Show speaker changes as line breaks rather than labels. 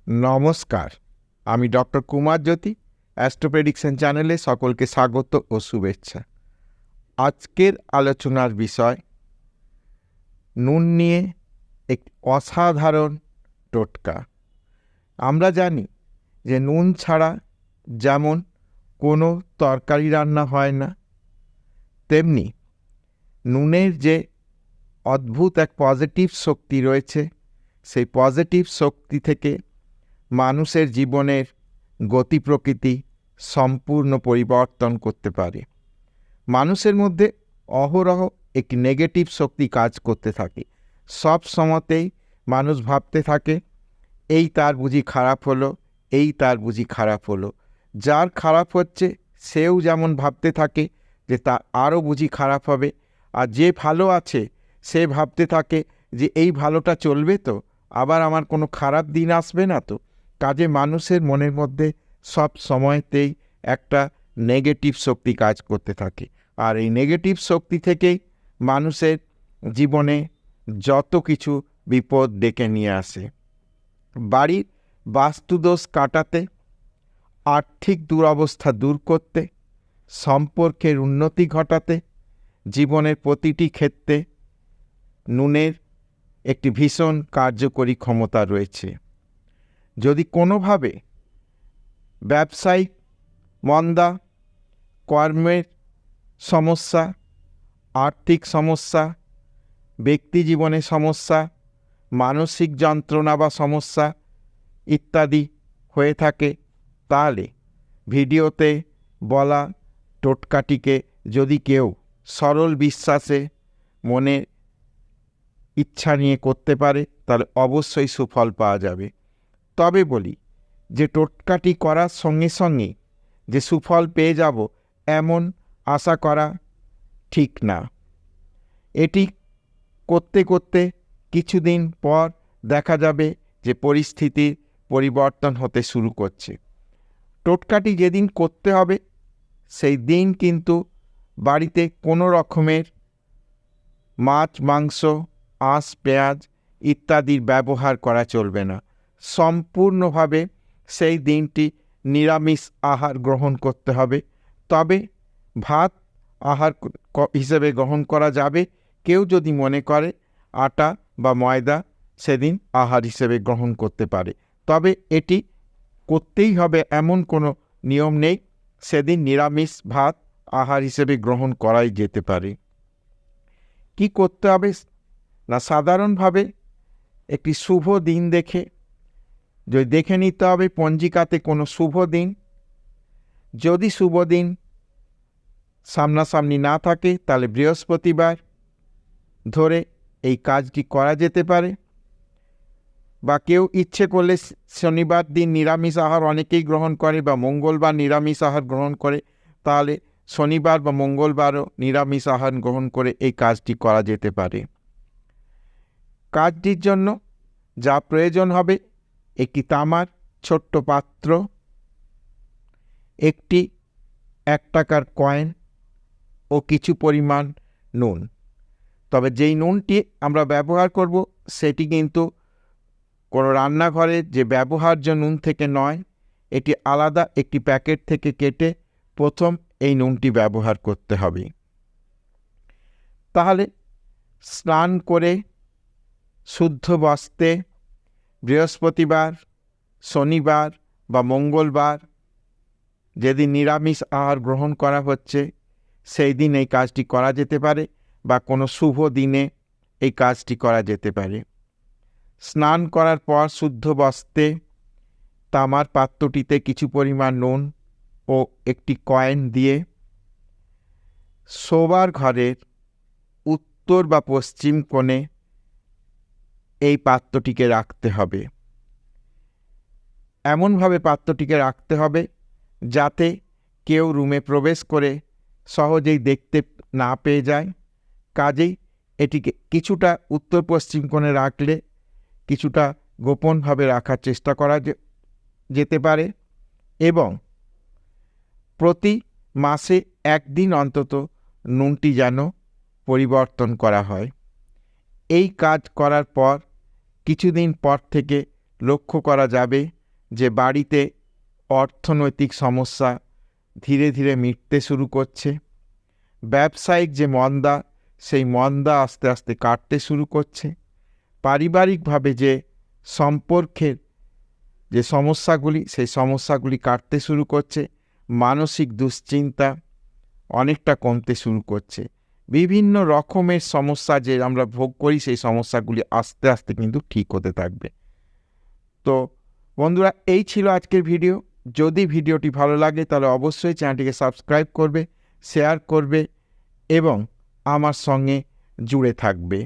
নমস্কার, আমি ডক্টর কুমার জ্যোতি। Astro prediction চ্যানেলে সকলকে স্বাগত ও শুভেচ্ছা। আজকের আলোচনার বিষয় নুন নিয়ে একটি অসাধারণ টোটকা। আমরা জানি যে নুন ছাড়া যেমন কোনো তরকারি রান্না হয় না, তেমনি নুনের যে অদ্ভুত এক পজিটিভ শক্তি রয়েছে, সেই পজিটিভ শক্তি থেকে মানুষের জীবনের গতি প্রকৃতি সম্পূর্ণ পরিবর্তন করতে পারে। মানুষের মধ্যে অহরহ একটি নেগেটিভ শক্তি কাজ করতে থাকে। সব সময়তেই মানুষ ভাবতে থাকে এই তার বুঝি খারাপ হলো, এই তার বুঝি খারাপ হলো। যার খারাপ হচ্ছে সেও যেমন ভাবতে থাকে যে তা আরও বুঝি খারাপ হবে, আর যে ভালো আছে সে ভাবতে থাকে যে এই ভালোটা চলবে তো, আবার আমার কোনো খারাপ দিন আসবে না তো। কাজে মানুষের মনের মধ্যে সব সময়তেই একটা নেগেটিভ শক্তি কাজ করতে থাকে, আর এই নেগেটিভ শক্তি থেকেই মানুষের জীবনে যত কিছু বিপদ ডেকে নিয়ে আসে। বাড়ির বাস্তুদোষ কাটাতে, আর্থিক দুরবস্থা দূর করতে, সম্পর্কের উন্নতি ঘটাতে, জীবনের প্রতিটি ক্ষেত্রে নুনের একটি ভীষণ কার্যকরী ক্ষমতা রয়েছে। যদি কোনোভাবে ব্যবসায়িক মন্দা, কর্মের সমস্যা, আর্থিক সমস্যা, ব্যক্তি জীবনে সমস্যা, মানসিক যন্ত্রণা বা সমস্যা ইত্যাদি হয়ে থাকে, তাহলে ভিডিওতে বলা টোটকাটিকে যদি কেউ সরল বিশ্বাসে মনে ইচ্ছা নিয়ে করতে পারে, তাহলে অবশ্যই সুফল পাওয়া যাবে। তবে বলি যে টোটকাটি করার সঙ্গে সঙ্গে যে সুফল পেয়ে যাব এমন আশা করা ঠিক না। এটি করতে করতে কিছুদিন পর দেখা যাবে যে পরিস্থিতির পরিবর্তন হতে শুরু করছে। টোটকাটি যেদিন করতে হবে সেই দিন কিন্তু বাড়িতে কোনো রকমের মাছ, মাংস, আঁশ, পেঁয়াজ ইত্যাদির ব্যবহার করা চলবে না। সম্পূর্ণভাবে সেই দিনটি নিরামিষ আহার গ্রহণ করতে হবে। তবে ভাত আহার হিসেবে গ্রহণ করা যাবে। কেউ যদি মনে করে আটা বা ময়দা সেদিন আহার হিসেবে গ্রহণ করতে পারে, তবে এটি করতেই হবে এমন কোনো নিয়ম নেই। সেদিন নিরামিষ ভাত আহার হিসেবে গ্রহণ করাই যেতে পারে। কি করতে হবে না, সাধারণভাবে একটি শুভ দিন দেখে দেখে নিতে হবে পঞ্জিকাতে কোনো শুভ দিন। যদি শুভ দিন সামনাসামনি না থাকে তাহলে বৃহস্পতিবার ধরে এই কাজটি করা যেতে পারে, বা কেউ ইচ্ছে করলে শনিবার দিন নিরামিষ আহার অনেকেই গ্রহণ করে, বা মঙ্গলবার নিরামিষ আহার গ্রহণ করে, তাহলে শনিবার বা মঙ্গলবারও নিরামিষ আহার গ্রহণ করে এই কাজটি করা যেতে পারে। কাজটির জন্য যা প্রয়োজন হবে একটি তামার ছোট্ট পাত্র, একটি 1 টাকার কয়েন ও কিছু পরিমাণ নুন। তবে যেই নুনটি আমরা ব্যবহার করব সেটি কিন্তু কোনো রান্নাঘরে যে ব্যবহার্য নুন থেকে নয়, এটি আলাদা একটি প্যাকেট থেকে কেটে প্রথম এই নুনটি ব্যবহার করতে হবে। তাহলে স্নান করে শুদ্ধ বস্ত্রে বৃহস্পতিবার, শনিবার বা মঙ্গলবার যেদিন নিরামিষ আহার গ্রহণ করা হচ্ছে সেই দিন এই কাজটি করা যেতে পারে, বা কোনো শুভ দিনে এই কাজটি করা যেতে পারে। স্নান করার পর শুদ্ধ বস্ত্রে তামার পাত্রটিতে কিছু পরিমাণ নুন ও একটি কয়েন দিয়ে শোবার ঘরের উত্তর বা পশ্চিম কোণে এই পাত্রটিকে রাখতে হবে। এমনভাবে পাত্রটিকে রাখতে হবে যাতে কেউ রুমে প্রবেশ করে সহজেই দেখতে না পেয়ে যায়। কাজেই এটিকে কিছুটা উত্তর পশ্চিম কোণে রাখলে কিছুটা গোপনভাবে রাখার চেষ্টা করা যেতে পারে, এবং প্রতি মাসে 1 দিন অন্তত নুনটি যেন পরিবর্তন করা হয়। এই কাজ করার পর কিছুদিন পর থেকে লক্ষ্য করা যাবে যে বাড়িতে অর্থনৈতিক সমস্যা ধীরে ধীরে মিটতে শুরু করছে, ব্যবসায়িক যে মন্দা সেই মন্দা আস্তে আস্তে কাটতে শুরু করছে, পারিবারিকভাবে যে সম্পর্কের যে সমস্যাগুলি সেই সমস্যাগুলি কাটতে শুরু করছে, মানসিক দুশ্চিন্তা অনেকটা কমতে শুরু করছে, বিভিন্ন রকমের সমস্যা যে আমরা ভোগ করি সেই সমস্যাগুলি আস্তে আস্তে কিন্তু ঠিক হতে থাকবে। তো বন্ধুরা, এই ছিল আজকের ভিডিও। যদি ভিডিওটি ভালো লাগে তাহলে অবশ্যই চ্যানেলটিকে সাবস্ক্রাইব করবে, শেয়ার করবে এবং আমার সঙ্গে জুড়ে থাকবে।